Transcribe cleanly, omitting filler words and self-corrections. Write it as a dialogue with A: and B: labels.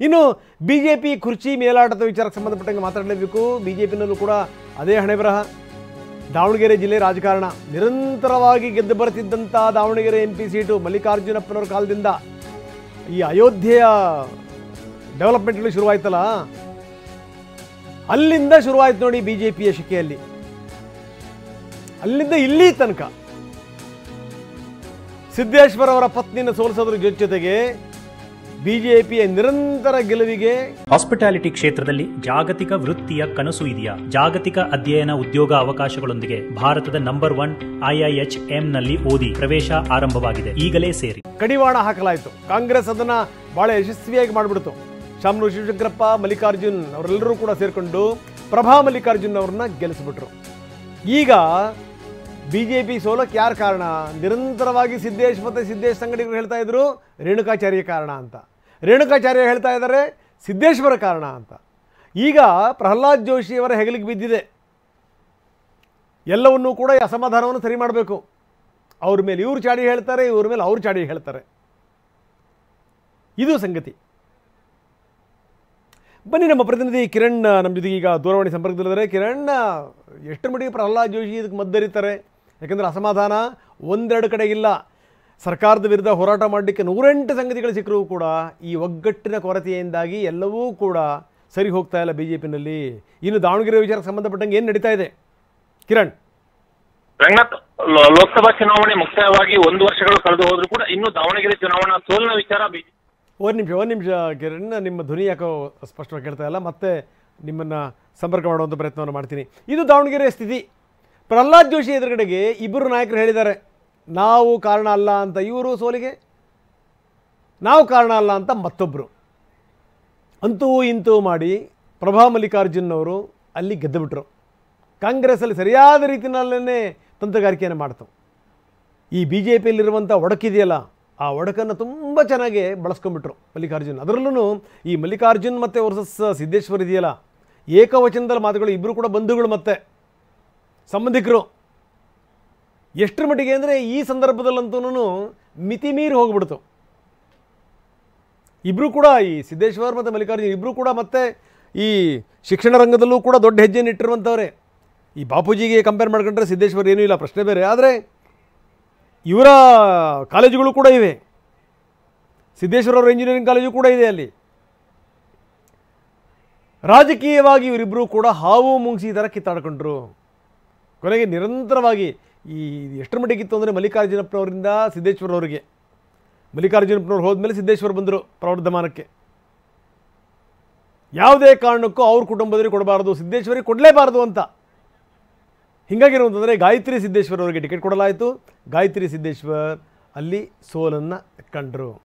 A: ಇನ್ನು ಬಿಜೆಪಿ ಕುರ್ಚಿ ಮೇಲಾಟದ ವಿಚಾರಕ್ಕೆ ಸಂಬಂಧಪಟ್ಟಂಗೆ ಮಾತಾಡಲೇಬೇಕು. ಬಿಜೆಪಿನಲ್ಲೂ ಕೂಡ ಅದೇ ಹಣೆಬರಹ. ದಾವಣಗೆರೆ ಜಿಲ್ಲೆ ರಾಜಕಾರಣ ನಿರಂತರವಾಗಿ ಗೆದ್ದು ಬರುತ್ತಿದ್ದಂಥ ದಾವಣಗೆರೆ MP ಸೀಟು ಮಲ್ಲಿಕಾರ್ಜುನಪ್ಪನವರ ಕಾಲದಿಂದ ಈ ಅಯೋಧ್ಯೆಯ ಡೆವಲಪ್ಮೆಂಟ್ಗಳು ಶುರುವಾಯ್ತಲ್ಲ, ಅಲ್ಲಿಂದ ಶುರುವಾಯ್ತು ನೋಡಿ ಬಿಜೆಪಿಯ ಶಿಕೆಯಲ್ಲಿ. ಅಲ್ಲಿಂದ ಇಲ್ಲಿ ತನಕ ಸಿದ್ದೇಶ್ವರ ಅವರ ಪತ್ನಿನ ಸೋಲಿಸೋದ್ರ ಜೊತೆಗೆ ಬಿಜೆಪಿಯ ನಿರಂತರ ಗೆಲುವಿಗೆ
B: ಹಾಸ್ಪಿಟಾಲಿಟಿ ಕ್ಷೇತ್ರದಲ್ಲಿ ಜಾಗತಿಕ ವೃತ್ತಿಯ ಕನಸು ಇದೆಯಾ? ಜಾಗತಿಕ ಅಧ್ಯಯನ ಉದ್ಯೋಗ ಅವಕಾಶಗಳೊಂದಿಗೆ ಭಾರತದ ನಂಬರ್ 1 IIHM ನಲ್ಲಿ ಓದಿ ಪ್ರವೇಶ ಆರಂಭವಾಗಿದೆ. ಈಗಲೇ ಸೇರಿ.
A: ಕಡಿವಾಣ ಹಾಕಲಾಯಿತು. ಕಾಂಗ್ರೆಸ್ ಅದನ್ನ ಬಹಳ ಯಶಸ್ವಿಯಾಗಿ ಮಾಡಿಬಿಡ್ತು. ಶಾಮನೂರು ಶಿವಶಂಕರಪ್ಪ, ಮಲ್ಲಿಕಾರ್ಜುನ್ ಅವರೆಲ್ಲರೂ ಕೂಡ ಸೇರ್ಕೊಂಡು ಪ್ರಭಾ ಮಲ್ಲಿಕಾರ್ಜುನ್ ಅವರನ್ನ ಗೆಲ್ಲಿಸ್ಬಿಟ್ರು. ಈಗ ಬಿಜೆಪಿ ಸೋಲಕ್ಕೆ ಯಾರು ಕಾರಣ? ನಿರಂತರವಾಗಿ ಸಿದ್ದೇಶ್ ಮತ್ತು ಸಿದ್ದೇಶ್ ಸಂಗಡಿಗರು ಹೇಳ್ತಾ ಇದ್ರು ರೇಣುಕಾಚಾರ್ಯ ಕಾರಣ ಅಂತ. ರೇಣುಕಾಚಾರ್ಯ ಹೇಳ್ತಾ ಇದ್ದಾರೆ ಸಿದ್ದೇಶ್ವರ ಕಾರಣ ಅಂತ. ಈಗ ಪ್ರಹ್ಲಾದ್ ಜೋಶಿಯವರ ಹೆಗಲಿಗೆ ಬಿದ್ದಿದೆ. ಎಲ್ಲವನ್ನೂ ಕೂಡ ಈ ಅಸಮಾಧಾನವನ್ನು ಸರಿ ಮಾಡಬೇಕು. ಅವ್ರ ಮೇಲೆ ಇವರು ಚಾಡಿ ಹೇಳ್ತಾರೆ, ಇವ್ರ ಮೇಲೆ ಅವ್ರು ಚಾಡಿ ಹೇಳ್ತಾರೆ. ಇದು ಸಂಗತಿ. ಬನ್ನಿ, ನಮ್ಮ ಪ್ರತಿನಿಧಿ ಕಿರಣ್ ನಮ್ಮ ಜೊತೆಗೆ ಈಗ ದೂರವಾಣಿ ಸಂಪರ್ಕದಲ್ಲಿದ್ದಾರೆ. ಕಿರಣ್, ಎಷ್ಟು ಮಟ್ಟಿಗೆ ಪ್ರಹ್ಲಾದ್ ಜೋಶಿ ಇದಕ್ಕೆ ಮದ್ದರಿತಾರೆ? ಯಾಕೆಂದರೆ ಅಸಮಾಧಾನ ಒಂದೆರಡು ಕಡೆ ಇಲ್ಲ. ಸರ್ಕಾರದ ವಿರುದ್ಧ ಹೋರಾಟ ಮಾಡಲಿಕ್ಕೆ 108 ಸಂಗತಿಗಳು ಸಿಕ್ಕರೂ ಕೂಡ ಈ ಒಗ್ಗಟ್ಟಿನ ಕೊರತೆಯಿಂದಾಗಿ ಎಲ್ಲವೂ ಕೂಡ ಸರಿ ಹೋಗ್ತಾ ಇಲ್ಲ ಬಿಜೆಪಿನಲ್ಲಿ. ಇನ್ನು ದಾವಣಗೆರೆ ವಿಚಾರಕ್ಕೆ ಸಂಬಂಧಪಟ್ಟಂಗೆ ಏನು ನಡೀತಾ ಇದೆ ಕಿರಣ್?
C: ರಂಗನಾಥ್, ಲೋಕಸಭಾ ಚುನಾವಣೆ ಮುಕ್ತಾಯವಾಗಿ 1 ವರ್ಷಗಳು ಕಳೆದು ಹೋದ್ರೂ ಕೂಡ ಇನ್ನು ದಾವಣಗೆರೆ ಚುನಾವಣಾ ಸೋಲಿನ ವಿಚಾರ
A: ಒಂದು ನಿಮಿಷ ಕಿರಣ್, ನಿಮ್ಮ ಧ್ವನಿ ಯಾಕೋ ಸ್ಪಷ್ಟವಾಗಿ ಕೇಳ್ತಾ ಇಲ್ಲ. ಮತ್ತೆ ನಿಮ್ಮನ್ನು ಸಂಪರ್ಕ ಮಾಡುವಂಥ ಪ್ರಯತ್ನವನ್ನು ಮಾಡ್ತೀನಿ. ಇದು ದಾವಣಗೆರೆ ಸ್ಥಿತಿ. ಪ್ರಹ್ಲಾದ್ ಜೋಶಿ ಎದುರುಗಡೆಗೆ ಇಬ್ಬರು ನಾಯಕರು ಹೇಳಿದ್ದಾರೆ ನಾವು ಕಾರಣ ಅಲ್ಲ ಅಂತ. ಇವರು ಸೋಲಿಗೆ ನಾವು ಕಾರಣ ಅಲ್ಲ ಅಂತ ಮತ್ತೊಬ್ಬರು. ಅಂತೂ ಇಂತೂ ಮಾಡಿ ಪ್ರಭಾ ಮಲ್ಲಿಕಾರ್ಜುನ್ ಅವರು ಅಲ್ಲಿ ಗೆದ್ದುಬಿಟ್ರು. ಕಾಂಗ್ರೆಸ್ಸಲ್ಲಿ ಸರಿಯಾದ ರೀತಿಯಲ್ಲೇ ತಂತ್ರಗಾರಿಕೆಯನ್ನು ಮಾಡ್ತು. ಈ ಬಿ ಜೆ ಪಿಯಲ್ಲಿರುವಂಥ ಒಡಕಿದೆಯಲ್ಲ, ಆ ಒಡಕನ್ನು ತುಂಬ ಚೆನ್ನಾಗಿ ಬಳಸ್ಕೊಂಡ್ಬಿಟ್ರು ಮಲ್ಲಿಕಾರ್ಜುನ್. ಅದರಲ್ಲೂ ಈ ಮಲ್ಲಿಕಾರ್ಜುನ್ ಮತ್ತು ವರ್ಸಸ್ ಸಿದ್ದೇಶ್ವರ್ ಇದೆಯಲ್ಲ, ಏಕವಚನದಲ್ಲಿ ಮಾತುಗಳು. ಇಬ್ಬರು ಕೂಡ ಬಂಧುಗಳು ಮತ್ತು ಸಂಬಂಧಿಕರು. ಎಷ್ಟರ ಮಟ್ಟಿಗೆ ಅಂದರೆ ಈ ಸಂದರ್ಭದಲ್ಲಂತೂ ಮಿತಿ ಮೀರಿ ಹೋಗ್ಬಿಡ್ತು. ಇಬ್ಬರು ಕೂಡ, ಈ ಸಿದ್ದೇಶ್ವರ್ ಮತ್ತು ಮಲ್ಲಿಕಾರ್ಜುನ್ ಇಬ್ಬರು ಕೂಡ ಮತ್ತೆ ಈ ಶಿಕ್ಷಣ ರಂಗದಲ್ಲೂ ಕೂಡ ದೊಡ್ಡ ಹೆಜ್ಜೆಯನ್ನು ಇಟ್ಟಿರುವಂಥವ್ರೆ. ಈ ಬಾಪೂಜಿಗೆ ಕಂಪೇರ್ ಮಾಡ್ಕೊಂಡ್ರೆ ಸಿದ್ದೇಶ್ವರ್ ಏನೂ ಇಲ್ಲ, ಪ್ರಶ್ನೆ ಬೇರೆ. ಆದರೆ ಇವರ ಕಾಲೇಜುಗಳು ಕೂಡ ಇವೆ. ಸಿದ್ದೇಶ್ವರ ಅವರ ಇಂಜಿನಿಯರಿಂಗ್ ಕಾಲೇಜು ಕೂಡ ಇದೆ ಅಲ್ಲಿ. ರಾಜಕೀಯವಾಗಿ ಇವರಿಬ್ಬರು ಕೂಡ ಹಾವು ಮುಂಗಿಸಿ ಥರ ಕಿತ್ತಾಡ್ಕೊಂಡ್ರು. ಕೊನೆಗೆ ನಿರಂತರವಾಗಿ ಈ ಎಷ್ಟರ ಮಟ್ಟಿಗಿತ್ತು ಅಂದರೆ ಮಲ್ಲಿಕಾರ್ಜುನಪ್ಪನವರಿಂದ ಸಿದ್ದೇಶ್ವರ ಅವರಿಗೆ. ಮಲ್ಲಿಕಾರ್ಜುನಪ್ಪನವ್ರು ಹೋದ್ಮೇಲೆ ಸಿದ್ದೇಶ್ವರ ಬಂದರು ಪ್ರವರ್ಧಮಾನಕ್ಕೆ. ಯಾವುದೇ ಕಾರಣಕ್ಕೂ ಅವ್ರ ಕುಟುಂಬದವರಿಗೆ ಕೊಡಬಾರ್ದು, ಸಿದ್ದೇಶ್ವರಿಗೆ ಕೊಡಲೇಬಾರ್ದು ಅಂತ. ಹೀಗಾಗಿರುವಂತಂದರೆ ಗಾಯತ್ರಿ ಸಿದ್ದೇಶ್ವರ್ ಅವರಿಗೆ ಟಿಕೆಟ್ ಕೊಡಲಾಯಿತು. ಗಾಯತ್ರಿ ಸಿದ್ದೇಶ್ವರ್ ಅಲ್ಲಿ ಸೋಲನ್ನು ಕಂಡರು.